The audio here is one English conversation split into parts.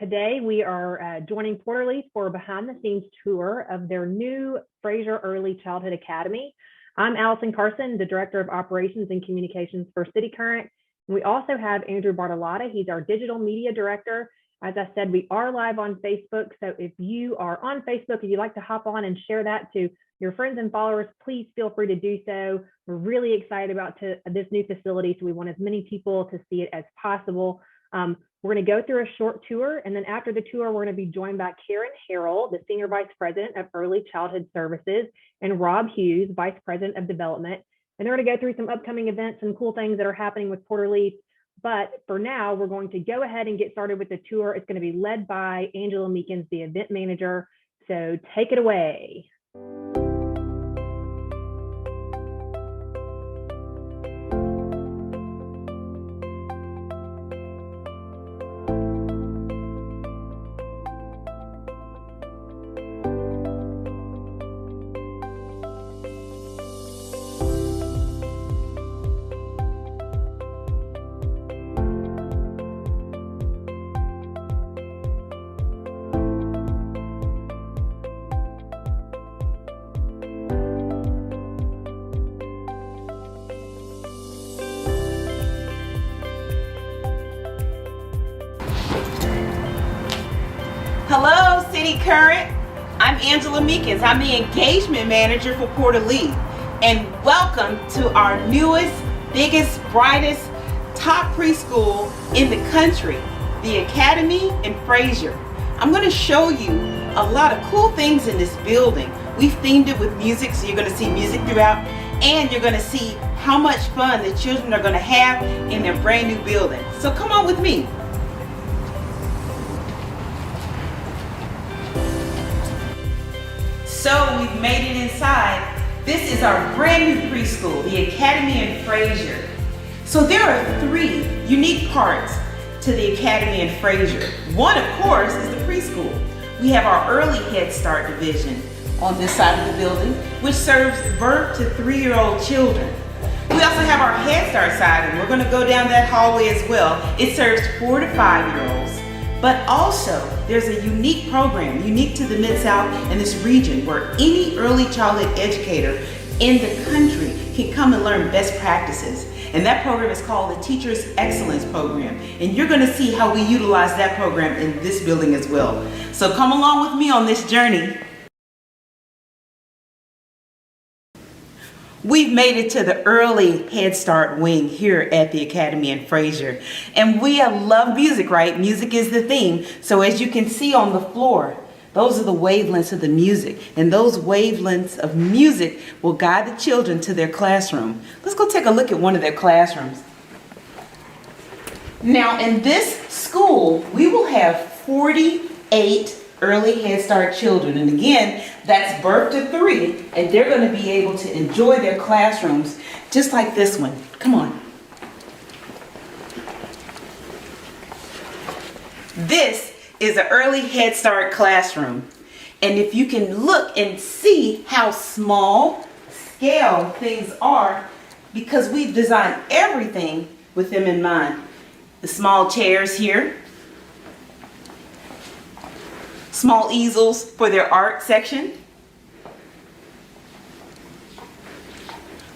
Today, we are joining Porter-Leath for a behind-the-scenes tour of their new Frayser Early Childhood Academy. I'm Allison Carson, the Director of Operations and Communications for City Current. We also have Andrew Bartolotta. He's our Digital Media Director. As I said, we are live on Facebook, so if you are on Facebook, if you'd like to hop on and share that to your friends and followers, please feel free to do so. We're really excited about this new facility, so we want as many people to see it as possible. We're going to go through a short tour, and then after the tour, we're going to be joined by Karen Harrell, the Senior Vice President of Early Childhood Services, and Rob Hughes, Vice President of Development. And they're going to go through some upcoming events and cool things that are happening with Porter-Leath. But for now, we're going to go ahead and get started with the tour. It's going to be led by Angela Meekins, the event manager. So take it away. Hello, City Current. I'm Angela Meekins. I'm the engagement manager for Porter-Leath. And welcome to our newest, biggest, brightest, top preschool in the country, the Academy in Frayser. I'm going to show you a lot of cool things in this building. We've themed it with music, so you're going to see music throughout, and you're going to see how much fun the children are going to have in their brand new building. So come on with me. So we've made it inside. This is our brand new preschool, the Academy in Frayser. So there are three unique parts to the Academy in Frayser. One, of course, is the preschool. We have our early Head Start division on this side of the building, which serves birth to 3-year-old children. We also have our Head Start side, and we're going to go down that hallway as well. It serves 4 to 5-year-olds. But also, there's a unique program, unique to the Mid-South and this region, where any early childhood educator in the country can come and learn best practices. And that program is called the Teachers Excellence Program. And you're going to see how we utilize that program in this building as well. So come along with me on this journey. We've made it to the early Head Start wing here at the Academy in Frayser. And we love music, right? Music is the theme. So as you can see on the floor, those are the wavelengths of the music. And those wavelengths of music will guide the children to their classroom. Let's go take a look at one of their classrooms. Now in this school, we will have 48 early Head Start children. And again, that's birth to 3, and they're going to be able to enjoy their classrooms just like this one. Come on. This is an early Head Start classroom. And if you can look and see how small scale things are, because we've designed everything with them in mind. The small chairs here, small easels for their art section.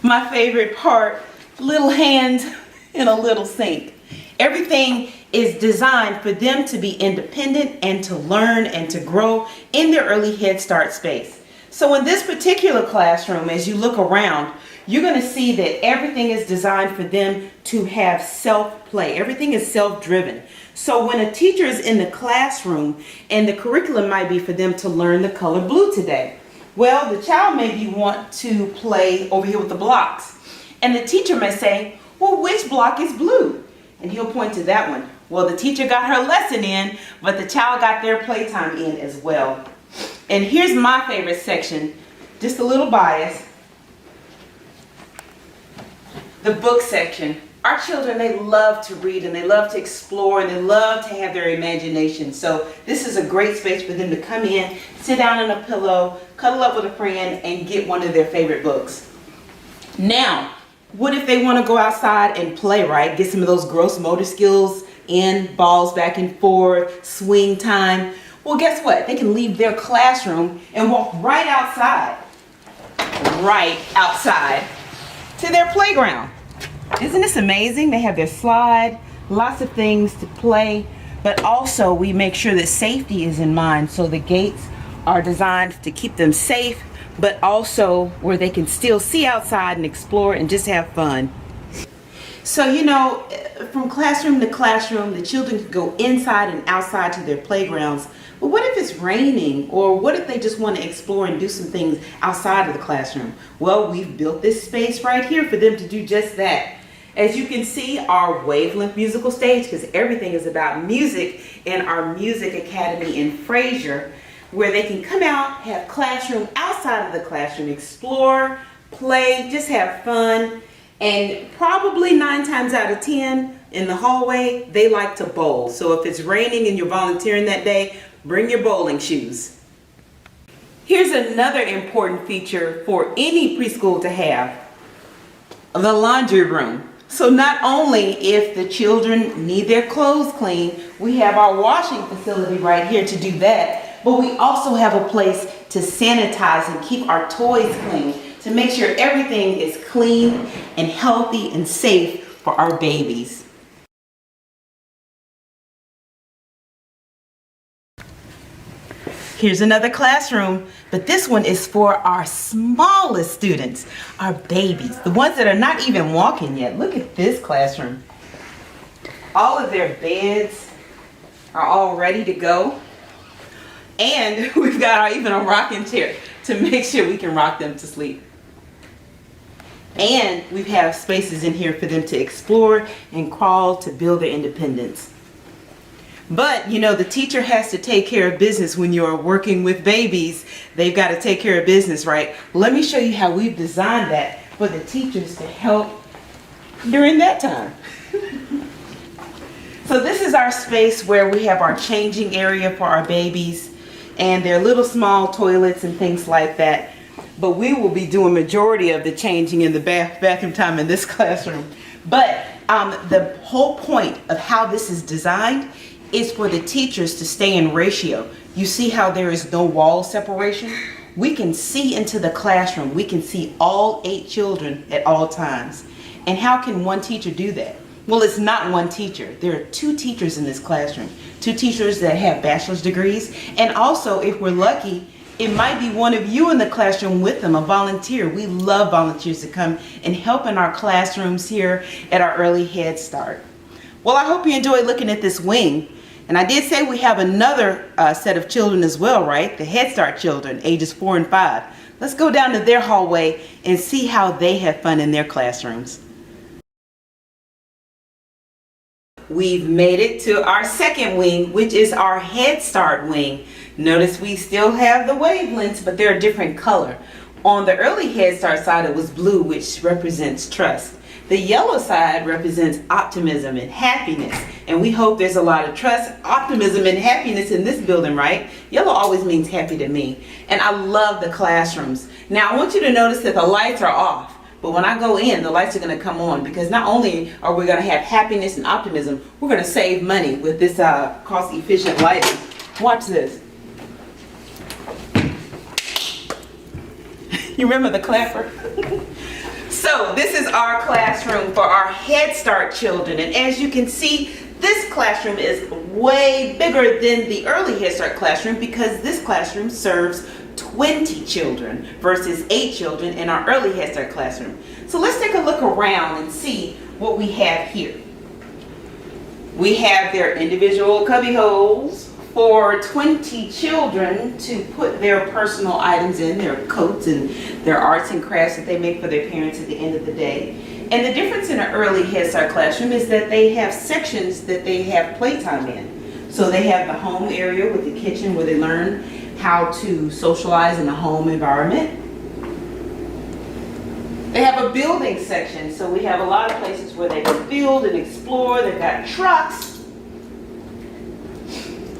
My favorite part, little hands in a little sink. Everything is designed for them to be independent and to learn and to grow in their early Head Start space. So in this particular classroom, as you look around, you're going to see that everything is designed for them to have self-play. Everything is self-driven. So when a teacher is in the classroom and the curriculum might be for them to learn the color blue today, well, the child maybe want to play over here with the blocks. And the teacher may say, well, which block is blue? And he'll point to that one. Well, the teacher got her lesson in, but the child got their playtime in as well. And here's my favorite section, just a little bias. The book section. Our children, they love to read and they love to explore and they love to have their imagination. So this is a great space for them to come in, sit down on a pillow, cuddle up with a friend, and get one of their favorite books. Now, what if they want to go outside and play, right? Get some of those gross motor skills in, balls back and forth, swing time. Well, guess what? They can leave their classroom and walk right outside to their playground. Isn't this amazing? They have their slide, lots of things to play, but also we make sure that safety is in mind. So the gates are designed to keep them safe, but also where they can still see outside and explore and just have fun. So, you know, from classroom to classroom, the children can go inside and outside to their playgrounds. But what if it's raining? Or what if they just want to explore and do some things outside of the classroom? Well, we've built this space right here for them to do just that. As you can see, our wavelength musical stage, because everything is about music in our music academy in Frayser, where they can come out, have classroom outside of the classroom, explore, play, just have fun. And probably 9 times out of 10 in the hallway, they like to bowl. So if it's raining and you're volunteering that day, bring your bowling shoes. Here's another important feature for any preschool to have: the laundry room. So not only if the children need their clothes cleaned, we have our washing facility right here to do that, but we also have a place to sanitize and keep our toys clean, to make sure everything is clean and healthy and safe for our babies. Here's another classroom, but this one is for our smallest students, our babies, the ones that are not even walking yet. Look at this classroom. All of their beds are all ready to go. And we've got even a rocking chair to make sure we can rock them to sleep. And we have spaces in here for them to explore and crawl to build their independence. But, you know, the teacher has to take care of business when you're working with babies. They've got to take care of business, right? Let me show you how we've designed that for the teachers to help during that time. So this is our space where we have our changing area for our babies and their little small toilets and things like that. But we will be doing majority of the changing in the bathroom time in this classroom. But the whole point of how this is designed is for the teachers to stay in ratio. You see how there is no wall separation? We can see into the classroom. We can see all 8 children at all times. And how can one teacher do that? Well, it's not one teacher. There are 2 teachers in this classroom. 2 teachers that have bachelor's degrees. And also, if we're lucky, it might be one of you in the classroom with them, a volunteer. We love volunteers to come and help in our classrooms here at our early Head Start. Well, I hope you enjoyed looking at this wing. And I did say we have another set of children as well, right? The Head Start children, ages 4 and 5. Let's go down to their hallway and see how they have fun in their classrooms. We've made it to our second wing, which is our Head Start wing. Notice we still have the wavelengths, but they're a different color. On the early Head Start side, it was blue, which represents trust. The yellow side represents optimism and happiness. And we hope there's a lot of trust, optimism, and happiness in this building, right? Yellow always means happy to me. And I love the classrooms. Now, I want you to notice that the lights are off. But when I go in, the lights are going to come on, because not only are we going to have happiness and optimism, we're going to save money with this cost-efficient lighting. Watch this. You remember the clapper? So this is our classroom for our Head Start children. And as you can see, this classroom is way bigger than the early Head Start classroom, because this classroom serves 20 children versus 8 children in our early Head Start classroom. So let's take a look around and see what we have here. We have their individual cubby holes for 20 children to put their personal items in, their coats and their arts and crafts that they make for their parents at the end of the day. And the difference in an early Head Start classroom is that they have sections that they have playtime in. So they have the home area with the kitchen where they learn how to socialize in a home environment. They have a building section, so we have a lot of places where they can build and explore. They've got trucks,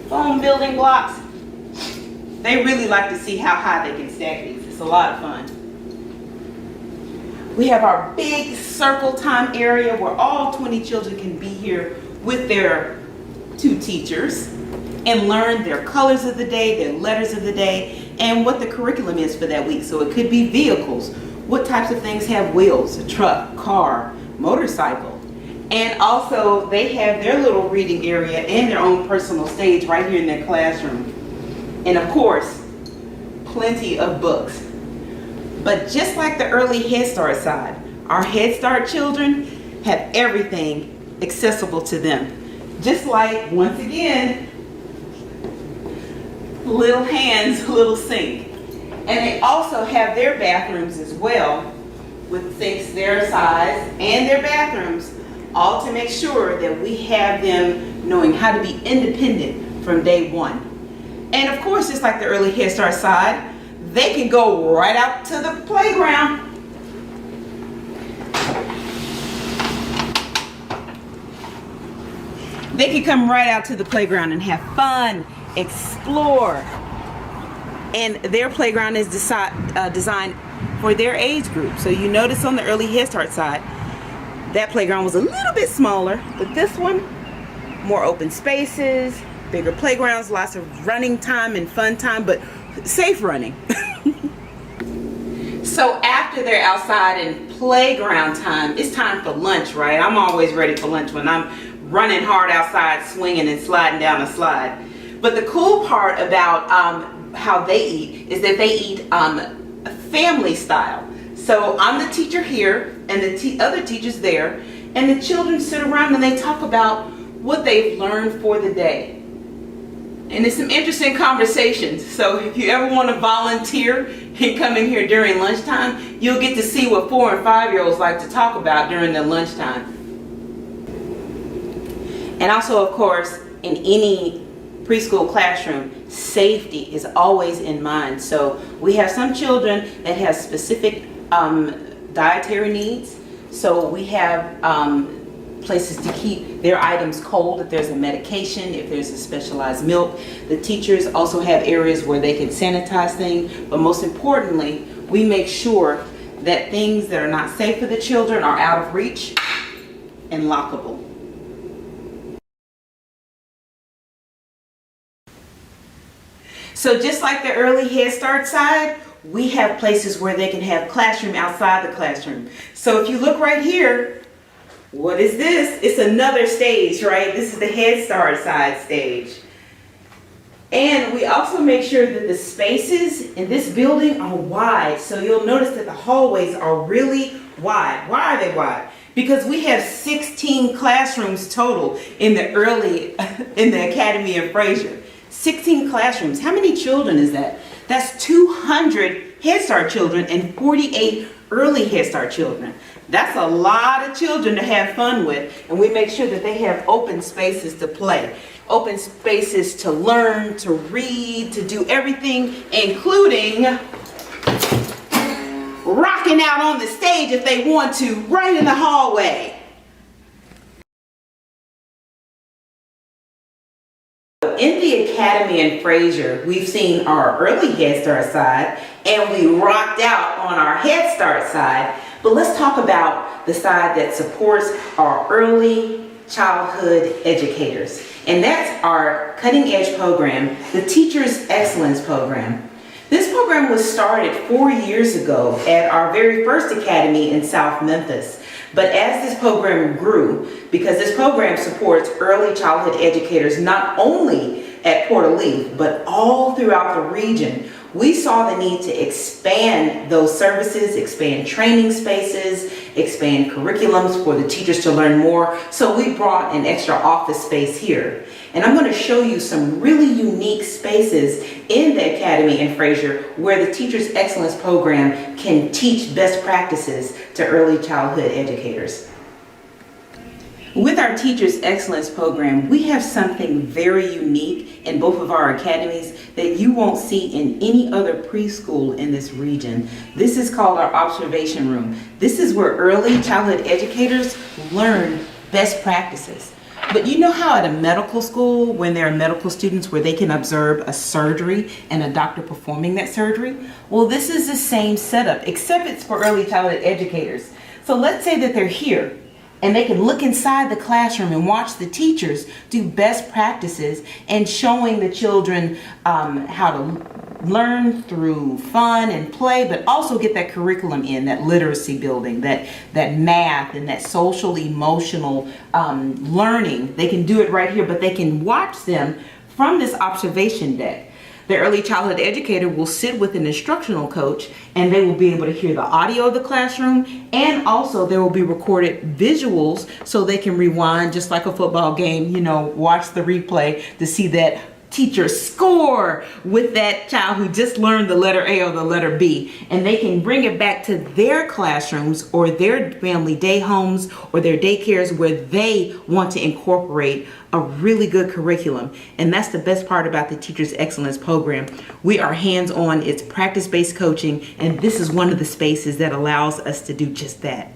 foam building blocks. They really like to see how high they can stack these. It's a lot of fun. We have our big circle time area where all 20 children can be here with their two teachers and learn their colors of the day, their letters of the day, and what the curriculum is for that week. So it could be vehicles. What types of things have wheels? A truck, car, motorcycle. And also they have their little reading area and their own personal stage right here in their classroom. And of course, plenty of books. But just like the early Head Start side, our Head Start children have everything accessible to them. Just like, once again, little hands, little sink. And they also have their bathrooms as well, with sinks their size and their bathrooms, all to make sure that we have them knowing how to be independent from day one. And of course, just like the early Head Start side, they can go right out to the playground. They can come right out to the playground and have fun, explore. And their playground is designed for their age group. So you notice on the early Head Start side, that playground was a little bit smaller, but this one, more open spaces, bigger playgrounds, lots of running time and fun time, but safe running. So after they're outside in playground time, it's time for lunch, right? I'm always ready for lunch when I'm running hard outside, swinging and sliding down a slide. But the cool part about how they eat is that they eat family style. So I'm the teacher here and the other teachers there, and the children sit around and they talk about what they've learned for the day. And it's some interesting conversations. So if you ever want to volunteer and come in here during lunchtime, you'll get to see what 4- and 5-year-olds like to talk about during their lunchtime. And also, of course, in any preschool classroom, safety is always in mind. So we have some children that have specific dietary needs. So we have places to keep their items cold if there's a medication, if there's a specialized milk. The teachers also have areas where they can sanitize things, but most importantly, we make sure that things that are not safe for the children are out of reach and lockable. So just like the early Head Start side, we have places where they can have classroom outside the classroom. So if you look right here, what is this? It's another stage, right? This is the Head Start side stage. And we also make sure that the spaces in this building are wide. So you'll notice that the hallways are really wide. Why are they wide? Because we have 16 classrooms total in the Academy of Frayser. 16 classrooms. How many children is that? That's 200 Head Start children and 48 early Head Start children. That's a lot of children to have fun with, and we make sure that they have open spaces to play, open spaces to learn, to read, to do everything, including rocking out on the stage if they want to, right in the hallway. In the Academy in Frayser, we've seen our early Head Start side, and we rocked out on our Head Start side. But let's talk about the side that supports our early childhood educators. And that's our cutting edge program, the Teachers Excellence Program. This program was started 4 years ago at our very first academy in South Memphis. But as this program grew, because this program supports early childhood educators not only at Porter-Leath, but all throughout the region, we saw the need to expand those services, expand training spaces, expand curriculums for the teachers to learn more. So we brought an extra office space here. And I'm going to show you some really unique spaces in the Academy in Frayser where the Teachers Excellence Program can teach best practices to early childhood educators. With our Teachers Excellence Program, we have something very unique in both of our academies that you won't see in any other preschool in this region. This is called our observation room. This is where early childhood educators learn best practices. But you know how at a medical school, when there are medical students where they can observe a surgery and a doctor performing that surgery? Well, this is the same setup, except it's for early childhood educators. So let's say that they're here and they can look inside the classroom and watch the teachers do best practices and showing the children how to learn through fun and play, but also get that curriculum in, that literacy building, that math and that social emotional learning. They can do it right here, but they can watch them from this observation deck. The early childhood educator will sit with an instructional coach, and they will be able to hear the audio of the classroom, and also there will be recorded visuals so they can rewind just like a football game, watch the replay to see that teacher score with that child who just learned the letter A or the letter B, and they can bring it back to their classrooms or their family day homes or their daycares where they want to incorporate a really good curriculum. And that's the best part about the Teachers Excellence Program. We are hands-on, it's practice-based coaching, and this is one of the spaces that allows us to do just that.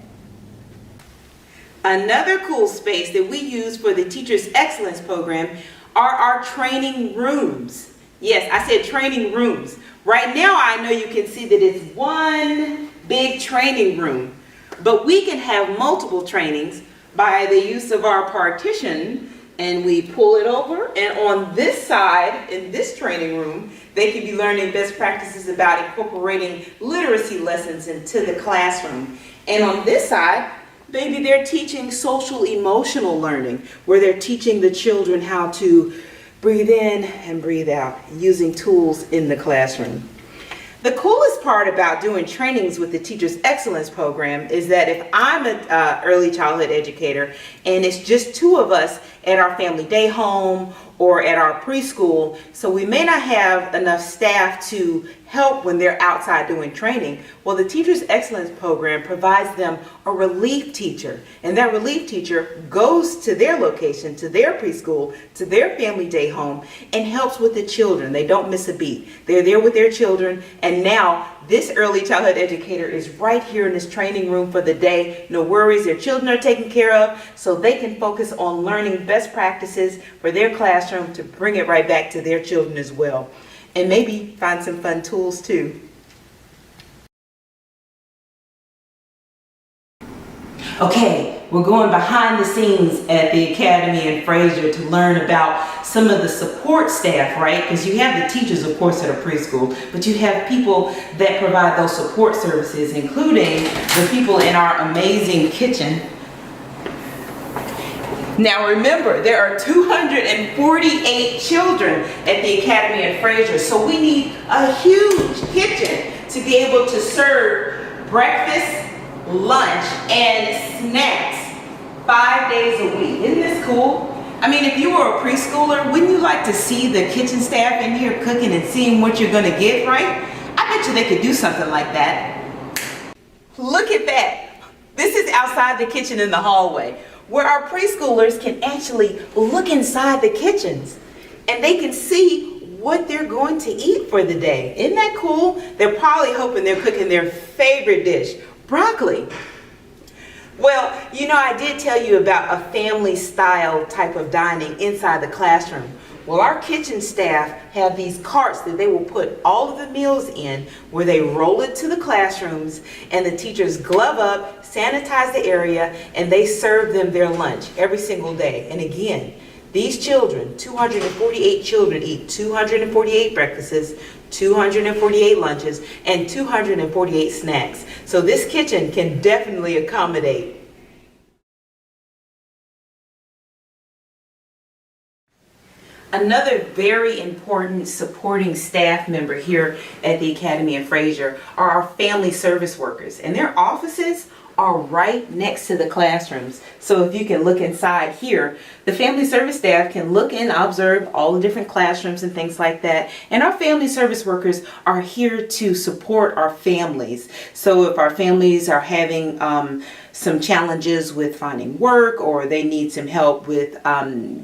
Another cool space that we use for the Teachers Excellence Program are our training rooms. Yes, I said training rooms. Right now I know you can see that it's one big training room, but we can have multiple trainings by the use of our partition, and we pull it over, and on this side, in this training room, they can be learning best practices about incorporating literacy lessons into the classroom. And on this side, maybe they're teaching social emotional learning, where they're teaching the children how to breathe in and breathe out using tools in the classroom. The coolest part about doing trainings with the Teachers Excellence Program is that if I'm an early childhood educator and it's just two of us at our family day home or at our preschool, so we may not have enough staff to help when they're outside doing training. Well, the Teachers Excellence Program provides them a relief teacher, and that relief teacher goes to their location, to their preschool, to their family day home, and helps with the children. They don't miss a beat. They're there with their children, and now this early childhood educator is right here in this training room for the day. No worries, their children are taken care of, so they can focus on learning best practices for their classroom to bring it right back to their children as well. And maybe find some fun tools too. Okay, we're going behind the scenes at the Academy in Frayser to learn about some of the support staff, right? Because you have the teachers, of course, at a preschool, but you have people that provide those support services, including the people in our amazing kitchen. Now remember, there are 248 children at the Academy in Frayser, so we need a huge kitchen to be able to serve breakfast, lunch, and snacks 5 days a week. Isn't this cool? I mean, if you were a preschooler, wouldn't you like to see the kitchen staff in here cooking and seeing what you're going to get, right? I bet you they could do something like that. Look at that. This is outside the kitchen in the hallway, where our preschoolers can actually look inside the kitchens and they can see what they're going to eat for the day. Isn't that cool? They're probably hoping they're cooking their favorite dish, broccoli. Well, I did tell you about a family style type of dining inside the classroom. Well, our kitchen staff have these carts that they will put all of the meals in, where they roll it to the classrooms, and the teachers glove up, sanitize the area, and they serve them their lunch every single day. And again, these children, 248 children, eat 248 breakfasts, 248 lunches, and 248 snacks. So this kitchen can definitely accommodate. Another very important supporting staff member here at the Academy in Frayser are our family service workers, and their offices are right next to the classrooms. So if you can look inside here, the family service staff can look and observe all the different classrooms and things like that. And our family service workers are here to support our families. So if our families are having some challenges with finding work, or they need some help with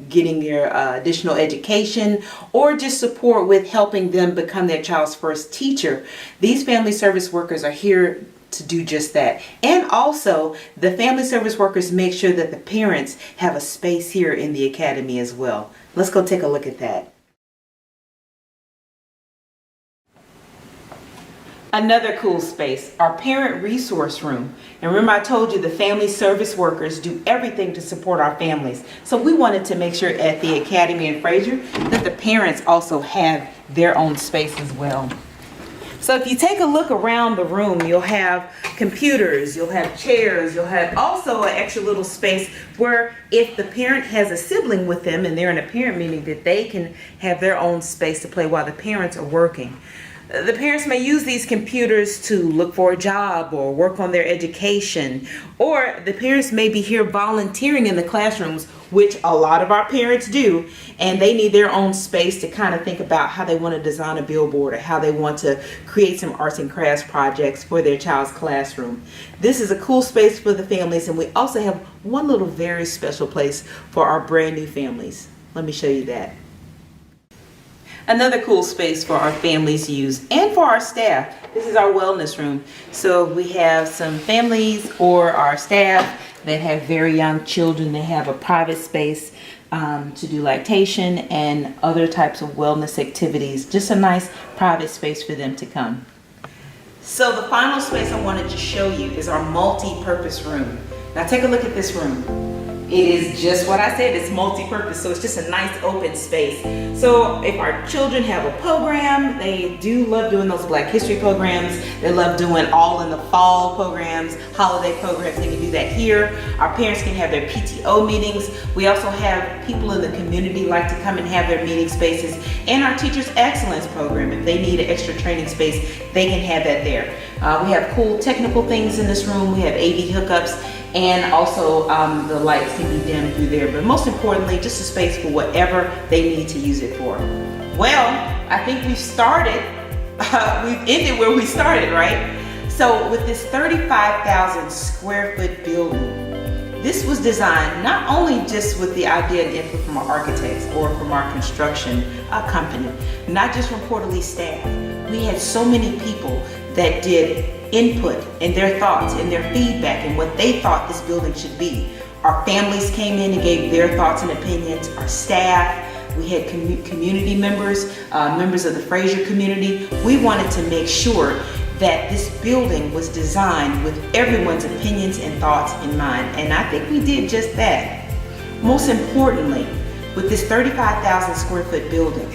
getting their additional education, or just support with helping them become their child's first teacher, these family service workers are here to do just that. And also, the family service workers make sure that the parents have a space here in the Academy as well. Let's go take a look at that. Another cool space, our parent resource room. And remember I told you the family service workers do everything to support our families. So we wanted to make sure at the Academy in Frayser that the parents also have their own space as well. So if you take a look around the room, you'll have computers, you'll have chairs, you'll have also an extra little space where if the parent has a sibling with them and they're in a parent meeting, that they can have their own space to play while the parents are working. The parents may use these computers to look for a job or work on their education, or the parents may be here volunteering in the classrooms, which a lot of our parents do, and they need their own space to kind of think about how they want to design a billboard or how they want to create some arts and crafts projects for their child's classroom. This is a cool space for the families, and we also have one little very special place for our brand new families. Let me show you that. Another cool space for our families to use and for our staff. This is our wellness room. So we have some families or our staff that have very young children. They have a private space to do lactation and other types of wellness activities. Just a nice private space for them to come. So the final space I wanted to show you is our multi-purpose room. Now take a look at this room. It is just what I said, it's multi-purpose, so it's just a nice open space. So if our children have a program, they do love doing those Black History programs, they love doing all in the fall programs, holiday programs, they can do that here. Our parents can have their PTO meetings. We also have people in the community like to come and have their meeting spaces, and our Teachers Excellence program, if they need an extra training space, they can have that there. We have cool technical things in this room, we have AV hookups, and also the lights can be dimmed through there. But most importantly, just a space for whatever they need to use it for. Well, I think we've started, we've ended where we started, right? So with this 35,000 square foot building, this was designed not only just with the idea and input from our architects or from our construction company, not just from Porter-Leath staff. We had so many people that did input and their thoughts and their feedback and what they thought this building should be. Our families came in and gave their thoughts and opinions, our staff, we had community members, members of the Frayser community. We wanted to make sure that this building was designed with everyone's opinions and thoughts in mind, and I think we did just that. Most importantly, with this 35,000 square foot building,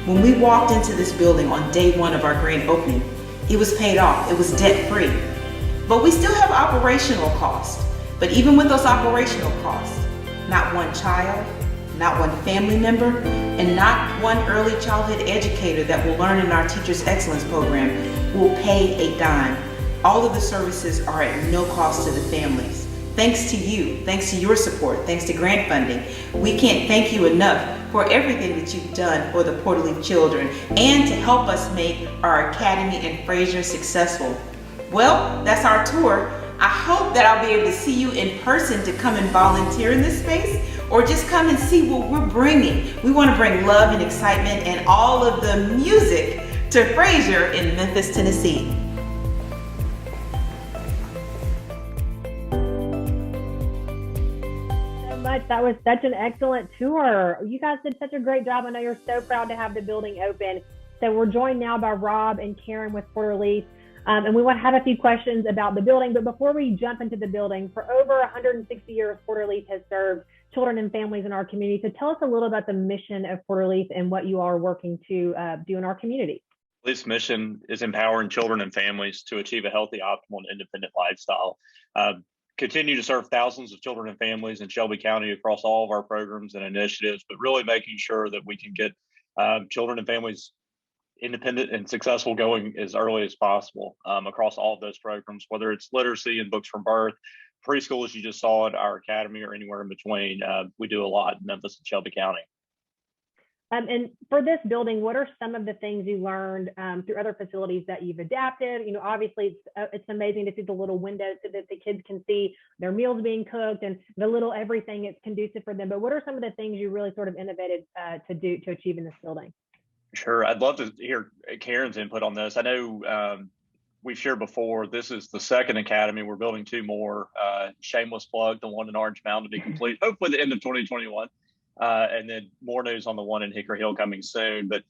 when we walked into this building on day one of our grand opening, it was paid off, it was debt free. But we still have operational costs. But even with those operational costs, not one child, not one family member, and not one early childhood educator that will learn in our Teachers Excellence program will pay a dime. All of the services are at no cost to the families. Thanks to you, thanks to your support, thanks to grant funding, we can't thank you enough for everything that you've done for the Porter-Leath children and to help us make our Academy in Frayser successful. Well, that's our tour. I hope that I'll be able to see you in person to come and volunteer in this space, or just come and see what we're bringing. We want to bring love and excitement and all of the music to Frayser in Memphis, Tennessee. That was such an excellent tour. You guys did such a great job. I know you're so proud to have the building open. So we're joined now by Rob and Karen with Porter-Leath. And we want to have a few questions about the building. But before we jump into the building, for over 160 years, Porter-Leath has served children and families in our community. So tell us a little about the mission of Porter-Leath and what you are working to do in our community. This mission is empowering children and families to achieve a healthy, optimal, and independent lifestyle. Continue to serve thousands of children and families in Shelby County across all of our programs and initiatives, but really making sure that we can get children and families independent and successful going as early as possible across all of those programs, whether it's literacy and books from birth, preschool, as you just saw at our academy, or anywhere in between. We do a lot in Memphis and Shelby County. And for this building, what are some of the things you learned through other facilities that you've adapted? You know, obviously it's amazing to see the little windows so that the kids can see their meals being cooked and the little everything it's conducive for them. But what are some of the things you really sort of innovated to achieve in this building? Sure. I'd love to hear Karen's input on this. I know we've shared before, this is the second academy. We're building two more. Shameless plug, the one in Orange Mountain to be complete, hopefully the end of 2021. And then more news on the one in Hickory Hill coming soon. But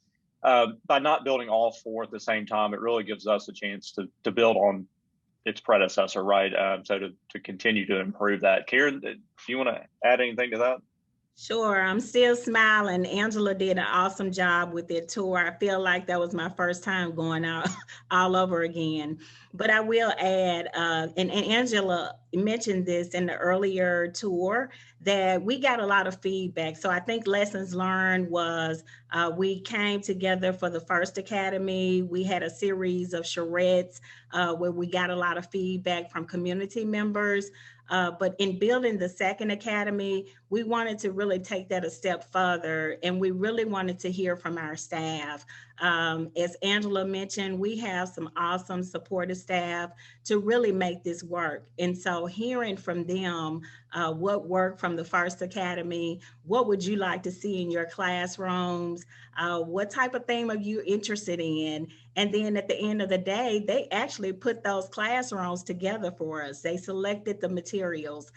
by not building all four at the same time, it really gives us a chance to build on its predecessor, right? So to continue to improve that. Karen, do you want to add anything to that? Sure, I'm still smiling. Angela did an awesome job with their tour. I feel like that was my first time going out all over again. But I will add, and Angela mentioned this in the earlier tour, that we got a lot of feedback. So I think lessons learned was we came together for the first academy. We had a series of charrettes where we got a lot of feedback from community members. But in building the second academy, we wanted to really take that a step further, and we really wanted to hear from our staff. As Angela mentioned, we have some awesome supportive staff to really make this work. And so hearing from them what worked from the first academy, what would you like to see in your classrooms, what type of theme are you interested in? And then at the end of the day, they actually put those classrooms together for us. They selected the materials.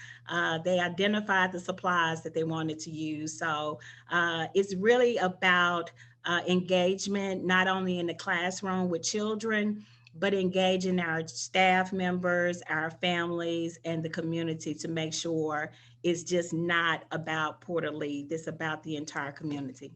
They identified the supplies that they wanted to use. So it's really about engagement, not only in the classroom with children, but engaging our staff members, our families, and the community to make sure it's just not about Porter-Leath. It's about the entire community.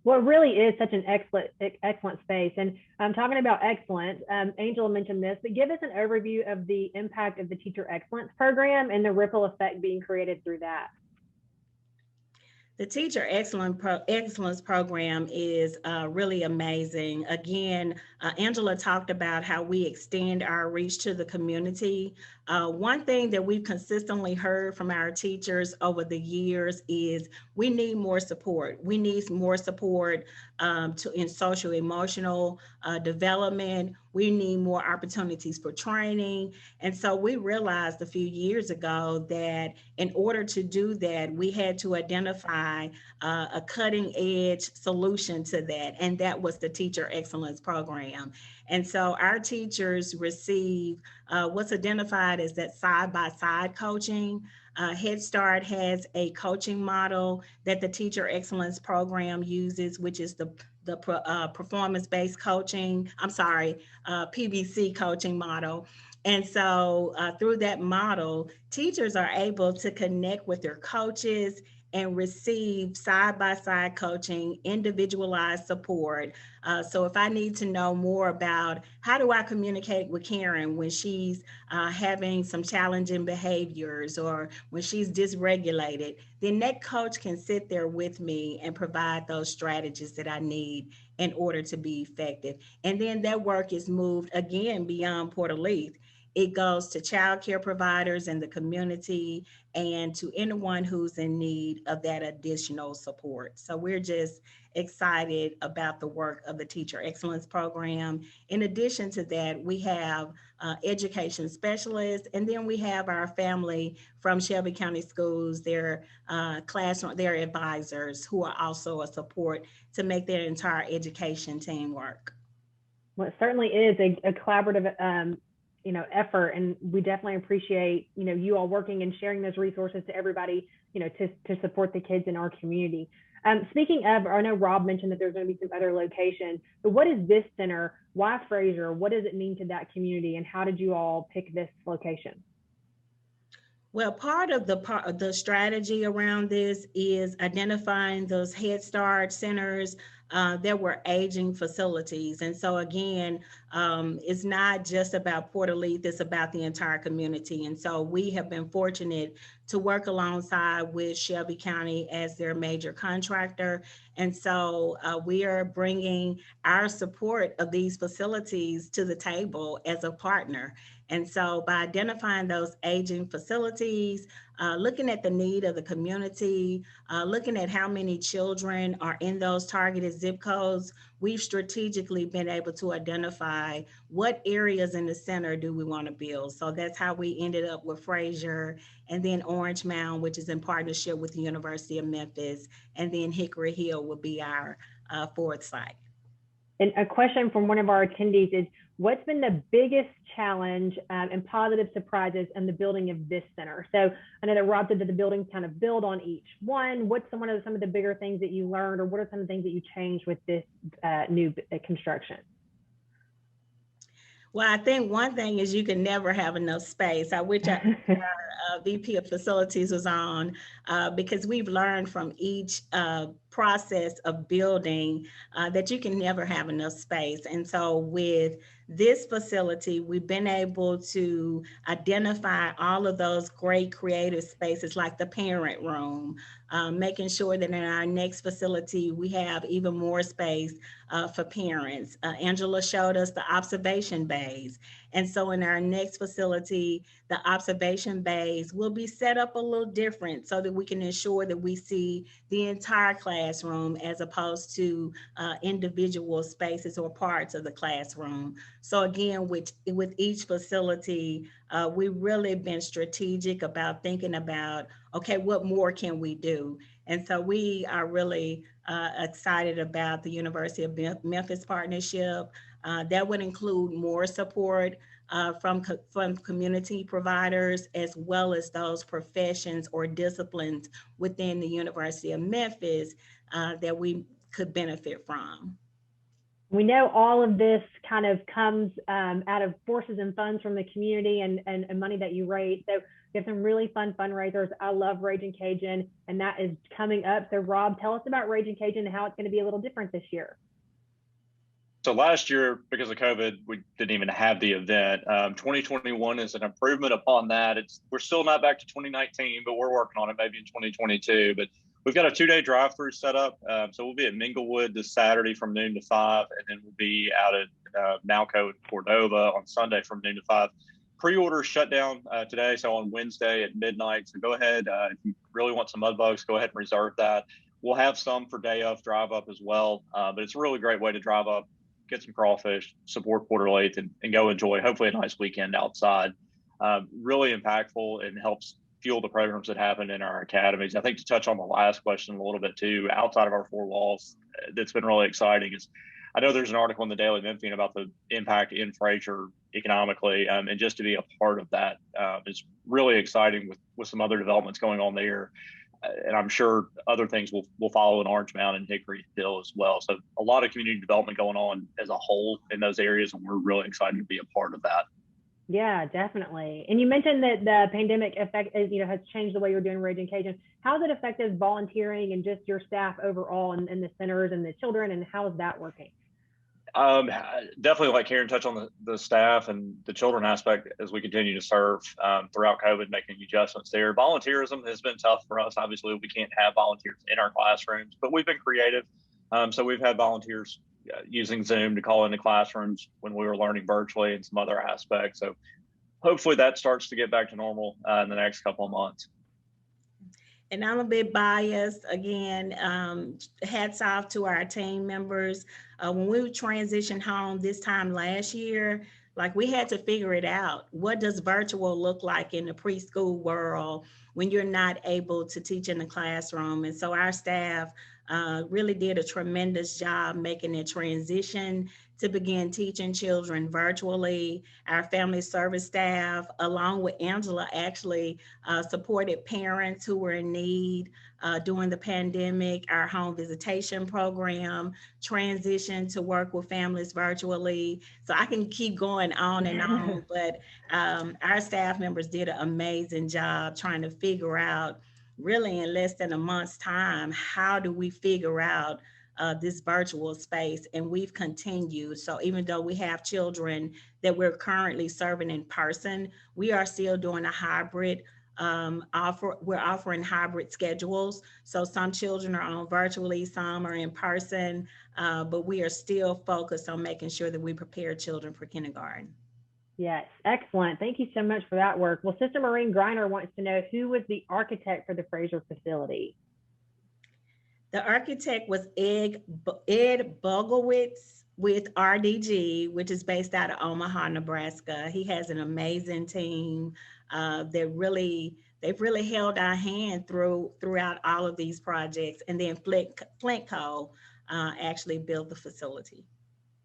Well, it really is such an excellent space. And talking about excellence, Angela mentioned this, but give us an overview of the impact of the Teacher Excellence Program and the ripple effect being created through that. The Teacher Excellence Program is really amazing. Again, Angela talked about how we extend our reach to the community. One thing that we've consistently heard from our teachers over the years is we need more support. We need more support in social emotional development. We need more opportunities for training. And so we realized a few years ago that in order to do that, we had to identify a cutting edge solution to that. And that was the Teacher Excellence Program. And so our teachers receive what's identified as that side-by-side coaching. Head Start has a coaching model that the Teacher Excellence Program uses, which is the performance-based coaching, PBC coaching model. And so through that model, teachers are able to connect with their coaches and receive side-by-side coaching, individualized support. So if I need to know more about how do I communicate with Karen when she's having some challenging behaviors or when she's dysregulated, then that coach can sit there with me and provide those strategies that I need in order to be effective. And then that work is moved again beyond Porter-Leath. It goes to child care providers in the community and to anyone who's in need of that additional support. So we're just excited about the work of the Teacher Excellence Program. In addition to that, we have education specialists, and then we have our family from Shelby County Schools, their advisors who are also a support to make their entire education team work. Well, it certainly is a collaborative effort, and we definitely appreciate you all working and sharing those resources to everybody to support the kids in our community. Speaking of, I know Rob mentioned that there's going to be some other locations, but what is this center? Why Frayser? What does it mean to that community, and how did you all pick this location? Well, part of the strategy around this is identifying those Head Start centers that were aging facilities. And so again, it's not just about Porter-Leath, it's about the entire community. And so we have been fortunate to work alongside with Shelby County as their major contractor. And so we are bringing our support of these facilities to the table as a partner. And so by identifying those aging facilities, looking at the need of the community, looking at how many children are in those targeted zip codes, we've strategically been able to identify what areas in the center do we want to build. So that's how we ended up with Frayser, and then Orange Mound, which is in partnership with the University of Memphis, and then Hickory Hill will be our fourth site. And a question from one of our attendees is, what's been the biggest challenge and positive surprises in the building of this center? So I know that Rob said that the buildings kind of build on each one. What's some of the bigger things that you learned, or what are some of the things that you changed with this new construction? Well, I think one thing is you can never have enough space. I wish our VP of Facilities was on, because we've learned from each process of building that you can never have enough space. And so with this facility, we've been able to identify all of those great creative spaces like the parent room, making sure that in our next facility, we have even more space for parents. Angela showed us the observation bays. And so in our next facility, the observation bays will be set up a little different so that we can ensure that we see the entire classroom as opposed to individual spaces or parts of the classroom. So again, with each facility, we've really been strategic about thinking about, okay, what more can we do? And so we are really excited about the University of Memphis partnership. That would include more support from community providers, as well as those professions or disciplines within the University of Memphis that we could benefit from. We know all of this kind of comes out of forces and funds from the community and money that you raise. So we have some really fun fundraisers. I love Raging Cajun, and that is coming up. So Rob, tell us about Raging Cajun and how it's going to be a little different this year. So last year, because of COVID, we didn't even have the event. 2021 is an improvement upon that. We're still not back to 2019, but we're working on it maybe in 2022. But we've got a 2-day drive-through set up. So we'll be at Minglewood this Saturday from noon to 5, and then we'll be out at Nalco and Cordova on Sunday from noon to 5. Pre-orders shut down today, so on Wednesday at midnight. So go ahead, if you really want some mud bugs, go ahead and reserve that. We'll have some for day of drive up as well, but it's a really great way to drive up, get some crawfish, support Porter-Leath, and go enjoy hopefully a nice weekend outside. Really impactful and helps fuel the programs that happen in our academies. I think to touch on the last question a little bit too, outside of our 4 walls, that's been really exciting is I know there's an article in the Daily Memphian about the impact in Frayser economically, and just to be a part of that is really exciting with some other developments going on there. And I'm sure other things will follow in Orange Mound and Hickory Hill as well. So a lot of community development going on as a whole in those areas, and we're really excited to be a part of that. Yeah, definitely. And you mentioned that the pandemic has changed the way you're doing Raging Cajun. How has it affected volunteering and just your staff overall in the centers and the children, and how is that working? Definitely, like Karen touched on the staff and the children aspect as we continue to serve throughout COVID, making adjustments there. Volunteerism has been tough for us. Obviously, we can't have volunteers in our classrooms, but we've been creative. So we've had volunteers using Zoom to call into classrooms when we were learning virtually and some other aspects. So hopefully that starts to get back to normal in the next couple of months. And I'm a bit biased. Again, hats off to our team members. When we transitioned home this time last year, like we had to figure it out. What does virtual look like in the preschool world when you're not able to teach in the classroom? And so our staff really did a tremendous job making the transition to begin teaching children virtually. Our family service staff, along with Angela, actually supported parents who were in need during the pandemic. Our home visitation program transitioned to work with families virtually. So I can keep going on and on, but our staff members did an amazing job trying to figure out, really in less than a month's time, how do we figure out this virtual space? And we've continued. So even though we have children that we're currently serving in person, we are still doing a hybrid we're offering hybrid schedules. So some children are on virtually, some are in person, but we are still focused on making sure that we prepare children for kindergarten. Yes, excellent. Thank you so much for that work. Well, Sister Maureen Griner wants to know, who was the architect for the Frayser facility? The architect was Ed Bogowitz with RDG, which is based out of Omaha, Nebraska. He has an amazing team they've really held our hand throughout all of these projects. And then Flint Co. actually built the facility.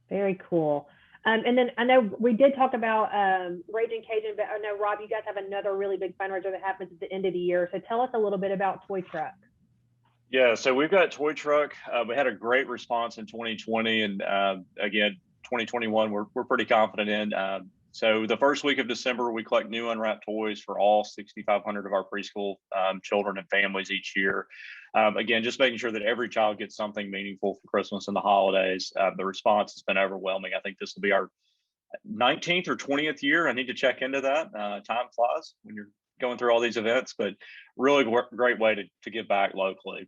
Very cool. And then I know we did talk about Raging Cajun, but I know, Rob, you guys have another really big fundraiser that happens at the end of the year. So tell us a little bit about Toy Truck. Yeah, so we've got Toy Truck. We had a great response in 2020, and again, 2021, we're pretty confident in. So the first week of December, we collect new unwrapped toys for all 6,500 of our preschool children and families each year. Again, just making sure that every child gets something meaningful for Christmas and the holidays. The response has been overwhelming. I think this will be our 19th or 20th year. I need to check into that. Time flies when you're going through all these events, but really great way to give back locally.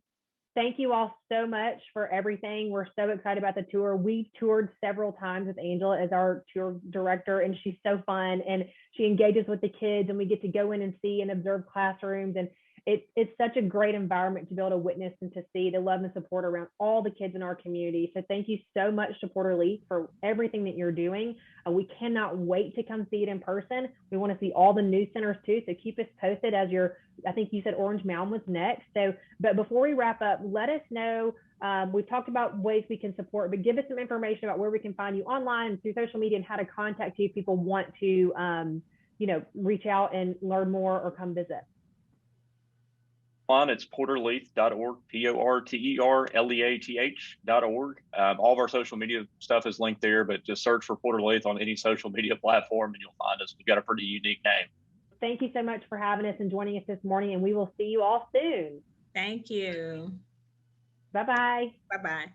Thank you all so much for everything. We're so excited about the tour. We toured several times with Angela as our tour director, and she's so fun, and she engages with the kids, and we get to go in and see and observe classrooms, and it's such a great environment to be able to witness and to see the love and support around all the kids in our community. So thank you so much to Porter-Leath for everything that you're doing. We cannot wait to come see it in person. We want to see all the new centers too. So keep us posted as I think you said Orange Mound was next. So, but before we wrap up, let us know. We've talked about ways we can support, but give us some information about where we can find you online through social media and how to contact you if people want to, reach out and learn more or come visit. It's porterleath.org, porterleath.org. All of our social media stuff is linked there, but just search for Porter-Leath on any social media platform and you'll find us. We've got a pretty unique name. Thank you so much for having us and joining us this morning, and we will see you all soon. Thank you. Bye-bye. Bye-bye.